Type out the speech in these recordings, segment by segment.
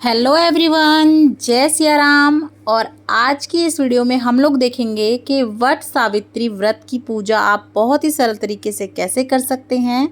Hello everyone, जय सिया राम। और आज की इस वीडियो में हम लोग देखेंगे कि वट सावित्री व्रत की पूजा आप बहुत ही सरल तरीके से कैसे कर सकते हैं।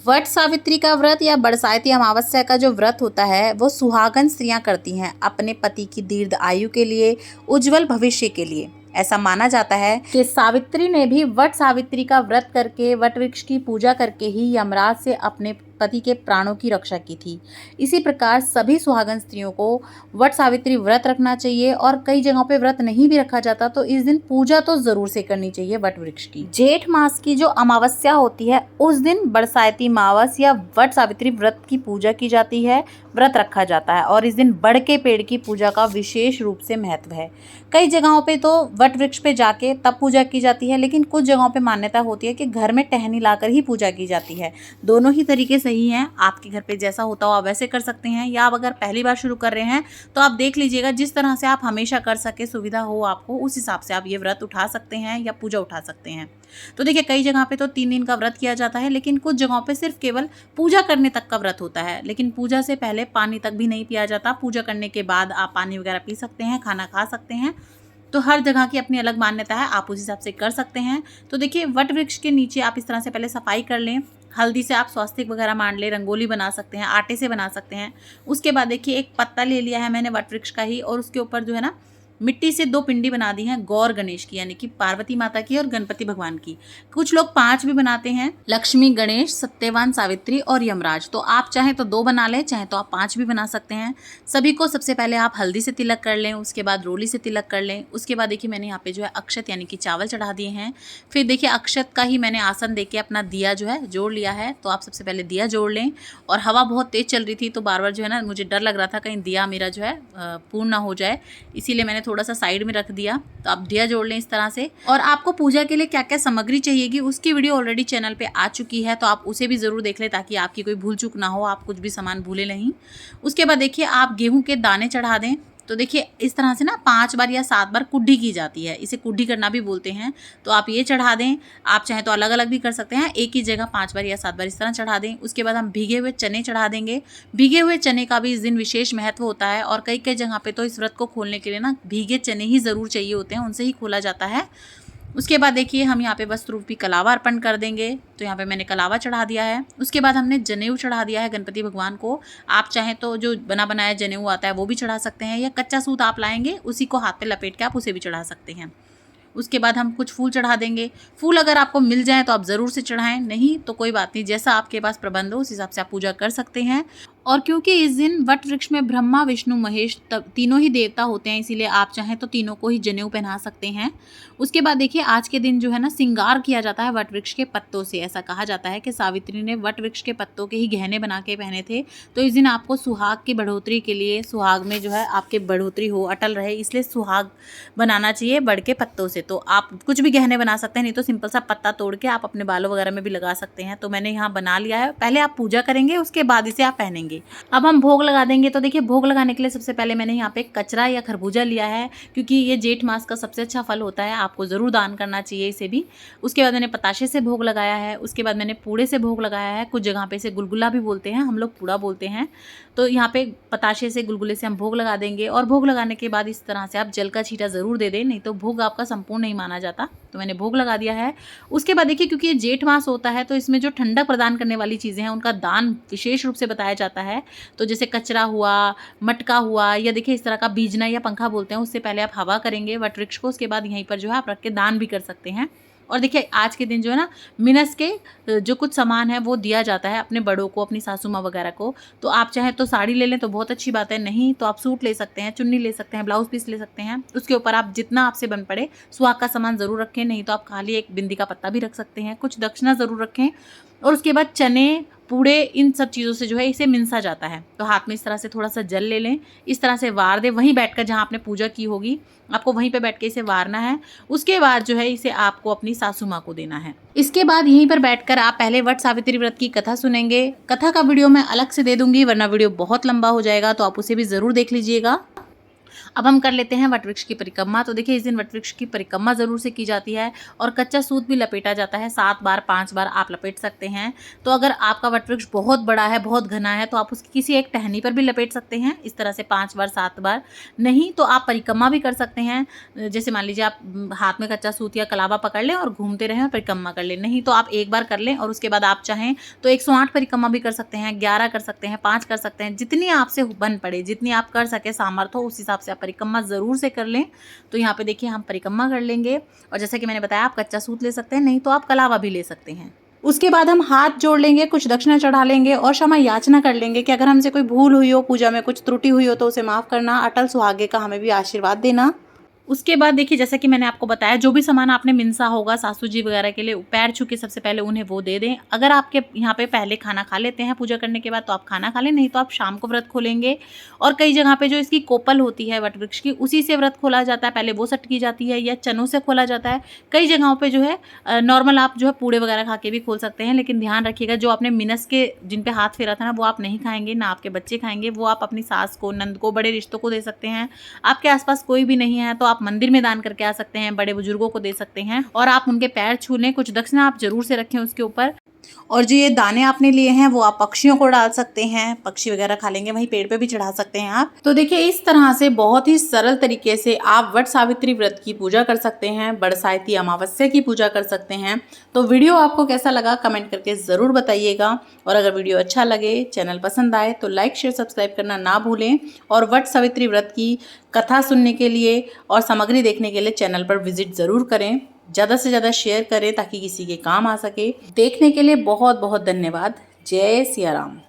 वट सावित्री का व्रत या बरसाती अमावस्या का जो व्रत होता है वो सुहागन स्त्रियां करती हैं अपने पति की दीर्घ आयु के लिए, उज्जवल भविष्य के लिए। ऐसा माना जाता है कि सावित्री ने भी वट सावित्री का व्रत करके, वट वृक्ष की पूजा करके ही यमराज से अपने पति के प्राणों की रक्षा की थी। इसी प्रकार सभी सुहागन स्त्रियों को वट सावित्री व्रत रखना चाहिए, और कई जगहों पे व्रत नहीं भी रखा जाता तो इस दिन पूजा तो जरूर से करनी चाहिए वट वृक्ष की। जेठ मास की जो अमावस्या होती है उस दिन बरसाती मावस या वट सावित्री व्रत की पूजा की जाती है, व्रत रखा जाता है। और इस दिन बड़ के पेड़ की पूजा का विशेष रूप से महत्व है। कई जगहों पे तो वट वृक्ष पे जाके तब पूजा की जाती है, लेकिन कुछ जगहों पे मान्यता होती है कि घर में टहनी लाकर ही पूजा की जाती है। दोनों ही तरीके सही हैं। आपके घर पे जैसा होता हो आप वैसे कर सकते हैं, या आप अगर पहली बार शुरू कर रहे हैं तो आप देख लीजिएगा जिस तरह से आप हमेशा कर सके, सुविधा हो आपको, उस हिसाब से आप ये व्रत उठा सकते हैं या पूजा उठा सकते हैं। तो देखिए कई जगह पे तो 3 दिन का व्रत किया जाता है, लेकिन कुछ जगहों पे सिर्फ केवल पूजा करने तक का व्रत होता है। लेकिन पूजा से पहले पानी तक भी नहीं पिया जाता। पूजा करने के बाद आप पानी वगैरह पी सकते हैं, खाना खा सकते हैं। तो हर जगह की अपनी अलग मान्यता है, आप उस हिसाब से कर सकते हैं। तो देखिए वट वृक्ष के नीचे आप इस तरह से पहले सफाई कर लें। हल्दी से आप स्वास्तिक वगैरह मान लें, रंगोली बना सकते हैं, आटे से बना सकते हैं। उसके बाद देखिए एक पत्ता ले लिया है मैंने वट वृक्ष का ही, और उसके ऊपर जो है ना मिट्टी से 2 पिंडी बना दी हैं गौर गणेश की, यानी कि पार्वती माता की और गणपति भगवान की। कुछ लोग 5 भी बनाते हैं, लक्ष्मी, गणेश, सत्यवान, सावित्री और यमराज। तो आप चाहें तो 2 बना लें, चाहे तो आप 5 भी बना सकते हैं। सभी को सबसे पहले आप हल्दी से तिलक कर लें, उसके बाद रोली से तिलक कर लें। उसके बाद देखिए मैंने यहाँ पे जो है अक्षत यानी कि चावल चढ़ा दिए हैं। फिर देखिए अक्षत का ही मैंने आसन देके अपना दिया जो है जोड़ लिया है। तो आप सबसे पहले दिया जोड़ लें। और हवा बहुत तेज चल रही थी तो बार बार जो है ना मुझे डर लग रहा था कहीं दिया मेरा जो है पूर्ण ना हो जाए, इसीलिए मैंने थोड़ा सा साइड में रख दिया। तो आप दिया जोड़ लें इस तरह से। और आपको पूजा के लिए क्या क्या सामग्री चाहिएगी उसकी वीडियो ऑलरेडी चैनल पे आ चुकी है, तो आप उसे भी जरूर देख लें ताकि आपकी कोई भूल चूक ना हो, आप कुछ भी सामान भूले नहीं। उसके बाद देखिए आप गेहूं के दाने चढ़ा दें। तो देखिए इस तरह से ना 5 बार या 7 बार कुड्ढी की जाती है, इसे कुड्ढी करना भी बोलते हैं। तो आप ये चढ़ा दें। आप चाहें तो अलग अलग भी कर सकते हैं, एक ही जगह 5 बार या 7 बार इस तरह चढ़ा दें। उसके बाद हम भीगे हुए चने चढ़ा देंगे। भीगे हुए चने का भी इस दिन विशेष महत्व होता है, और कई कई जगह पे तो इस व्रत को खोलने के लिए ना भीगे चने ही ज़रूर चाहिए होते हैं, उनसे ही खोला जाता है। उसके बाद देखिए हम यहाँ पे वस्त्र रूपी कलावा अर्पण कर देंगे। तो यहाँ पे मैंने कलावा चढ़ा दिया है। उसके बाद हमने जनेऊ चढ़ा दिया है गणपति भगवान को। आप चाहें तो जो बना बनाया जनेऊ आता है वो भी चढ़ा सकते हैं, या कच्चा सूत आप लाएंगे उसी को हाथ पे लपेट के आप उसे भी चढ़ा सकते हैं। उसके बाद हम कुछ फूल चढ़ा देंगे। फूल अगर आपको मिल जाए तो आप ज़रूर से चढ़ाएं, नहीं तो कोई बात नहीं, जैसा आपके पास प्रबंध हो उस हिसाब से आप पूजा कर सकते हैं। और क्योंकि इस दिन वट वृक्ष में ब्रह्मा, विष्णु, महेश तीनों ही देवता होते हैं, इसीलिए आप चाहें तो तीनों को ही जनेऊ पहना सकते हैं। उसके बाद देखिए आज के दिन जो है ना श्रृंगार किया जाता है वट वृक्ष के पत्तों से। ऐसा कहा जाता है कि सावित्री ने वट वृक्ष के पत्तों के ही गहने बना के पहने थे। तो इस दिन आपको सुहाग की बढ़ोतरी के लिए, सुहाग में जो है आपके बढ़ोतरी हो, अटल रहे, इसलिए सुहाग बनाना चाहिए बड़ के पत्तों से। तो आप कुछ भी गहने बना सकते हैं, नहीं तो सिंपल सा पत्ता तोड़ के आप अपने बालों वगैरह में भी लगा सकते हैं। तो मैंने यहाँ बना लिया है। पहले आप पूजा करेंगे, उसके बाद इसे आप पहनेंगे। अब हम भोग लगा देंगे। तो देखिए भोग लगाने के लिए सबसे पहले मैंने यहाँ पे कचरा या खरबूजा लिया है, क्योंकि ये जेठ मास का सबसे अच्छा फल होता है, आपको ज़रूर दान करना चाहिए इसे भी। उसके बाद मैंने पताशे से भोग लगाया है। उसके बाद मैंने पूड़े से भोग लगाया है। कुछ जगह पे इसे गुलगुला भी बोलते हैं, हम लोग पूड़ा बोलते हैं। तो यहाँ पे पताशे से, गुलगुले से हम भोग लगा देंगे। और भोग लगाने के बाद इस तरह से आप जल का छींटा ज़रूर दे दें, नहीं तो भोग आपका संपूर्ण नहीं माना जाता। तो मैंने भोग लगा दिया है। उसके बाद देखिए क्योंकि ये जेठ मास होता है तो इसमें जो ठंडक प्रदान करने वाली चीज़ें हैं उनका दान विशेष रूप से बताया जाता है। तो जैसे कचरा हुआ, मटका हुआ, या देखिए इस तरह का बीजना या पंखा बोलते हैं, उससे पहले आप हवा करेंगे वट वृक्ष को। उसके बाद यहीं पर जो है आप रख के दान भी कर सकते हैं। और देखिए आज के दिन जो है ना मिनस के जो कुछ सामान है वो दिया जाता है अपने बड़ों को, अपनी सासू माँ वगैरह को। तो आप चाहें तो साड़ी ले लें तो बहुत अच्छी बात है, नहीं तो आप सूट ले सकते हैं, चुन्नी ले सकते हैं, ब्लाउज पीस ले सकते हैं। उसके ऊपर आप जितना आपसे बन पड़े सुहाग का सामान ज़रूर रखें, नहीं तो आप खाली एक बिंदी का पत्ता भी रख सकते हैं। कुछ दक्षिणा ज़रूर रखें। और उसके बाद चने, पूड़े, इन सब चीज़ों से जो है इसे मिनसा जाता है। तो हाथ में इस तरह से थोड़ा सा जल ले लें, इस तरह से वार दें, वहीं बैठकर जहाँ आपने पूजा की होगी आपको वहीं पे बैठ के इसे वारना है। उसके बाद जो है इसे आपको अपनी सासू माँ को देना है। इसके बाद यहीं पर बैठकर आप पहले वट सावित्री व्रत की कथा सुनेंगे। कथा का वीडियो मैं अलग से दे दूंगी, वरना वीडियो बहुत लंबा हो जाएगा, तो आप उसे भी ज़रूर देख लीजिएगा। अब हम कर लेते हैं वटवृक्ष की परिक्रमा। तो देखिए इस दिन वटवृक्ष की परिक्रमा ज़रूर से की जाती है और कच्चा सूत भी लपेटा जाता है। 7 बार 5 बार आप लपेट सकते हैं। तो अगर आपका वटवृक्ष बहुत बड़ा है, बहुत घना है, तो आप उसकी किसी एक टहनी पर भी लपेट सकते हैं इस तरह से 5 बार 7 बार। नहीं तो आप परिक्रमा भी कर सकते हैं। जैसे मान लीजिए आप हाथ में कच्चा सूत या कलावा पकड़ लें और घूमते रहें और परिक्रमा कर लें। नहीं तो आप एक बार कर लें और उसके बाद आप चाहें तो 108 परिक्रमा भी कर सकते हैं, 11 कर सकते हैं, 5 कर सकते हैं, जितनी आपसे बन पड़े, जितनी आप कर सके सामर्थ्य हो उस हिसाब से आप परिक्रमा ज़रूर से कर लें। तो यहाँ पे देखिए हम परिक्रमा कर लेंगे और जैसे कि मैंने बताया आप कच्चा सूत ले सकते हैं, नहीं तो आप कलावा भी ले सकते हैं। उसके बाद हम हाथ जोड़ लेंगे, कुछ दक्षिणा चढ़ा लेंगे और क्षमा याचना कर लेंगे कि अगर हमसे कोई भूल हुई हो, पूजा में कुछ त्रुटि हुई हो तो उसे माफ़ करना, अटल सुहागे का हमें भी आशीर्वाद देना। उसके बाद देखिए जैसा कि मैंने आपको बताया जो भी सामान आपने मिनसा होगा सासू जी वगैरह के लिए, पैर छू के सबसे पहले उन्हें वो दे दें। अगर आपके यहाँ पे पहले खाना खा लेते हैं पूजा करने के बाद तो आप खाना खा लें, नहीं तो आप शाम को व्रत खोलेंगे। और कई जगह पे जो इसकी कोपल होती है वटवृक्ष की, उसी से व्रत खोला जाता है, पहले वो सट की जाती है या चनों से खोला जाता है। कई जगहों पर जो है नॉर्मल आप जो है पूड़े वगैरह खा के भी खोल सकते हैं, लेकिन ध्यान रखिएगा जो आपने मिनस के जिन पे हाथ फेरा था ना वो आप नहीं खाएंगे, ना आपके बच्चे खाएंगे, वो आप अपनी सास को, नंद को, बड़े रिश्तों को दे सकते हैं। आपके आसपास कोई भी नहीं है तो आप मंदिर में दान करके आ सकते हैं, बड़े बुजुर्गों को दे सकते हैं और आप उनके पैर छू लें। कुछ दक्षिणा आप जरूर से रखें उसके ऊपर। और जो ये दाने आपने लिए हैं वो आप पक्षियों को डाल सकते हैं, पक्षी वगैरह खा लेंगे, वहीं पेड़ पे भी चढ़ा सकते हैं आप। तो देखिए इस तरह से बहुत ही सरल तरीके से आप वट सावित्री व्रत की पूजा कर सकते हैं, बरसाती अमावस्या की पूजा कर सकते हैं। तो वीडियो आपको कैसा लगा कमेंट करके ज़रूर बताइएगा और अगर वीडियो अच्छा लगे, चैनल पसंद आए तो लाइक शेयर सब्सक्राइब करना ना भूलें और वट सावित्री व्रत की कथा सुनने के लिए और सामग्री देखने के लिए चैनल पर विजिट ज़रूर करें। ज़्यादा से ज़्यादा शेयर करें ताकि किसी के काम आ सके। देखने के लिए बहुत बहुत धन्यवाद। जय सिया राम।